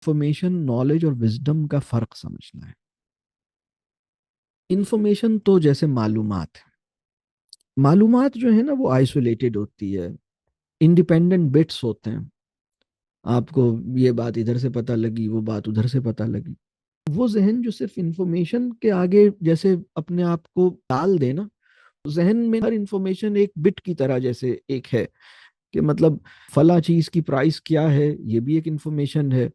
Information, knowledge اور wisdom کا فرق سمجھنا ہے۔ انفارمیشن تو جیسے معلومات ہے، معلومات جو ہے نا وہ آئسولیٹڈ ہوتی ہے، انڈیپینڈنٹ بٹس ہوتے ہیں۔ آپ کو یہ بات ادھر سے پتہ لگی، وہ بات ادھر سے پتہ لگی۔ وہ ذہن جو صرف انفارمیشن کے آگے جیسے اپنے آپ کو ڈال دے نا، ذہن میں ہر انفارمیشن ایک بٹ کی طرح جیسے ایک ہے کہ مطلب فلاں چیز کی پرائس کیا ہے، یہ بھی ایک انفارمیشن ہے،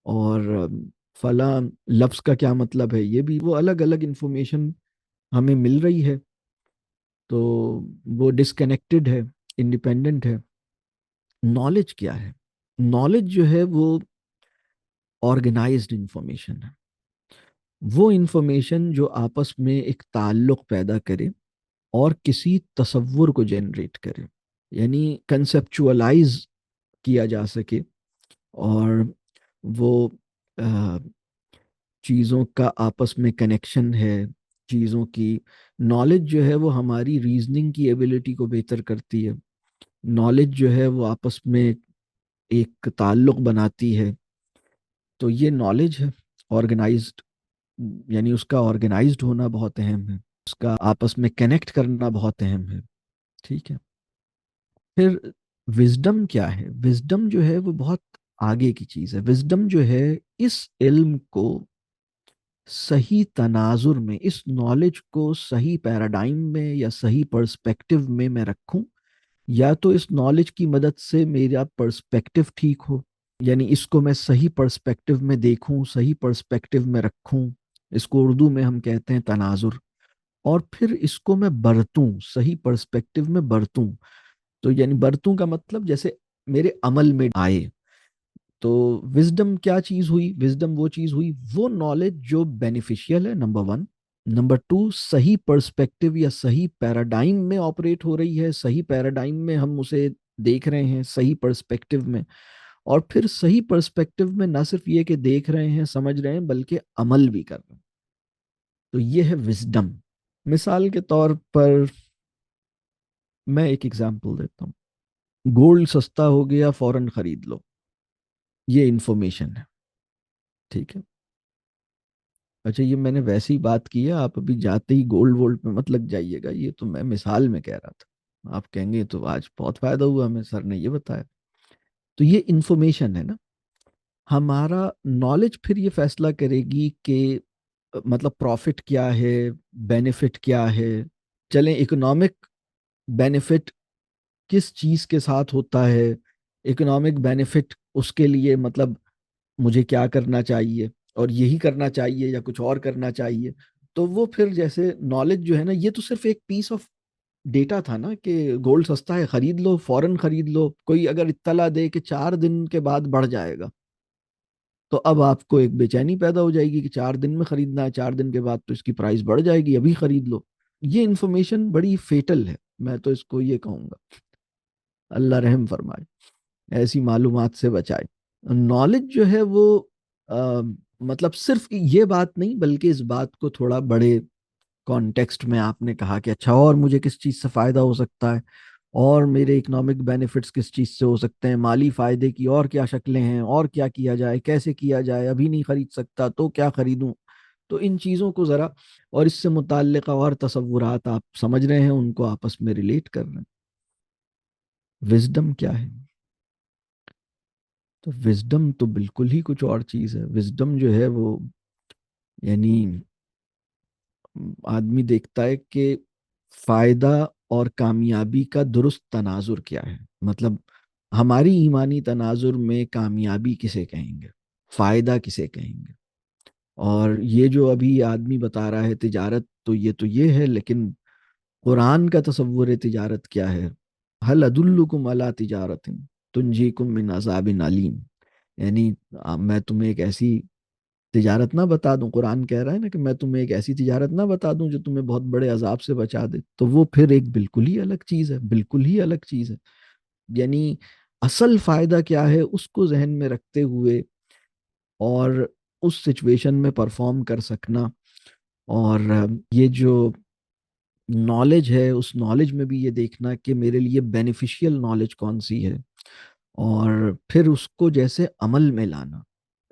اور فلاں لفظ کا کیا مطلب ہے، یہ بھی، وہ الگ الگ انفارمیشن ہمیں مل رہی ہے، تو وہ ڈسکنیکٹڈ ہے، انڈیپینڈنٹ ہے۔ نالج کیا ہے؟ نالج جو ہے وہ آرگنائزڈ انفارمیشن ہے، وہ انفارمیشن جو آپس میں ایک تعلق پیدا کرے اور کسی تصور کو جنریٹ کرے، یعنی کنسپچولائز کیا جا سکے، اور وہ چیزوں کا آپس میں کنیکشن ہے، چیزوں کی نالج جو ہے وہ ہماری ریزننگ کی ایبلٹی کو بہتر کرتی ہے، نالج جو ہے وہ آپس میں ایک تعلق بناتی ہے، تو یہ نالج ہے آرگنائزڈ، یعنی اس کا آرگنائزڈ ہونا بہت اہم ہے، اس کا آپس میں کنیکٹ کرنا بہت اہم ہے، ٹھیک ہے۔ پھر وزڈم کیا ہے؟ وزڈم جو ہے وہ بہت آگے کی چیز ہے۔ وزڈم جو ہے اس علم کو صحیح تناظر میں، اس نالج کو صحیح پیراڈائم میں یا صحیح پرسپیکٹو میں رکھوں، یا تو اس نالج کی مدد سے میرا پرسپیکٹو ٹھیک ہو، یعنی اس کو میں صحیح پرسپیکٹو میں دیکھوں، صحیح پرسپیکٹو میں رکھوں، اس کو اردو میں ہم کہتے ہیں تناظر، اور پھر اس کو میں برتوں، صحیح پرسپیکٹو میں برتوں، تو یعنی برتوں کا مطلب جیسے میرے عمل میں آئے۔ تو وزڈم کیا چیز ہوئی؟ وزڈم وہ چیز ہوئی، وہ نالج جو بینیفیشیل ہے، نمبر ون، نمبر ٹو صحیح پرسپیکٹو یا صحیح پیراڈائم میں آپریٹ ہو رہی ہے، صحیح پیراڈائم میں ہم اسے دیکھ رہے ہیں، صحیح پرسپیکٹو میں، اور پھر صحیح پرسپیکٹو میں نہ صرف یہ کہ دیکھ رہے ہیں، سمجھ رہے ہیں، بلکہ عمل بھی کر رہے ہیں، تو یہ ہے وزڈم۔ مثال کے طور پر میں ایک ایگزامپل دیتا ہوں، گولڈ سستا ہو گیا فوراً خرید لو، یہ انفارمیشن ہے، ٹھیک ہے۔ اچھا، یہ میں نے ویسے ہی بات کی ہے، آپ ابھی جاتے ہی گولڈ وولڈ پہ مت لگ جائیے گا، یہ تو میں مثال میں کہہ رہا تھا، آپ کہیں گے تو آج بہت فائدہ ہوا ہمیں، سر نے یہ بتایا، تو یہ انفارمیشن ہے نا۔ ہمارا نالج پھر یہ فیصلہ کرے گی کہ مطلب پروفٹ کیا ہے، بینیفٹ کیا ہے، چلیں اکنامک بینیفٹ کس چیز کے ساتھ ہوتا ہے، اکنامک بینیفٹ اس کے لیے مطلب مجھے کیا کرنا چاہیے، اور یہی کرنا چاہیے یا کچھ اور کرنا چاہیے، تو وہ پھر جیسے نالج جو ہے نا، یہ تو صرف ایک پیس آف ڈیٹا تھا نا کہ گولڈ سستا ہے خرید لو، فوراً خرید لو، کوئی اگر اطلاع دے کہ 4 دن کے بعد بڑھ جائے گا، تو اب آپ کو ایک بے چینی پیدا ہو جائے گی کہ 4 دن میں خریدنا ہے، 4 دن کے بعد تو اس کی پرائس بڑھ جائے گی، ابھی خرید لو۔ یہ انفارمیشن بڑی فیٹل ہے، میں تو اس کو یہ کہوں گا، اللہ رحم فرمائے، ایسی معلومات سے بچائے۔ نالج جو ہے وہ مطلب صرف یہ بات نہیں، بلکہ اس بات کو تھوڑا بڑے کانٹیکسٹ میں آپ نے کہا کہ اچھا اور مجھے کس چیز سے فائدہ ہو سکتا ہے، اور میرے اکنامک بینیفٹس کس چیز سے ہو سکتے ہیں، مالی فائدے کی اور کیا شکلیں ہیں، اور کیا کیا جائے، کیسے کیا جائے، ابھی نہیں خرید سکتا تو کیا خریدوں، تو ان چیزوں کو ذرا، اور اس سے متعلقہ اور تصورات آپ سمجھ رہے ہیں، ان کو آپس میں ریلیٹ کر رہے ہیں۔ وزڈم کیا ہے؟ تو وزڈم تو بالکل ہی کچھ اور چیز ہے۔ وزڈم جو ہے وہ یعنی آدمی دیکھتا ہے کہ فائدہ اور کامیابی کا درست تناظر کیا ہے، مطلب ہماری ایمانی تناظر میں کامیابی کسے کہیں گے، فائدہ کسے کہیں گے، اور یہ جو ابھی آدمی بتا رہا ہے تجارت، تو یہ ہے، لیکن قرآن کا تصور تجارت کیا ہے؟ حل ادلکم علی تجارت تنجیکم من عذاب علیم، یعنی میں تمہیں ایک ایسی تجارت نہ بتا دوں، قرآن کہہ رہا ہے نا کہ میں تمہیں ایک ایسی تجارت نہ بتا دوں جو تمہیں بہت بڑے عذاب سے بچا دے، تو وہ پھر ایک بالکل ہی الگ چیز ہے، بالکل ہی الگ چیز ہے، یعنی اصل فائدہ کیا ہے اس کو ذہن میں رکھتے ہوئے اور اس سچویشن میں پرفارم کر سکنا، اور یہ جو نالج ہے اس نالج میں بھی یہ دیکھنا کہ میرے لیے بینیفیشیل نالج کون سی ہے، اور پھر اس کو جیسے عمل میں لانا،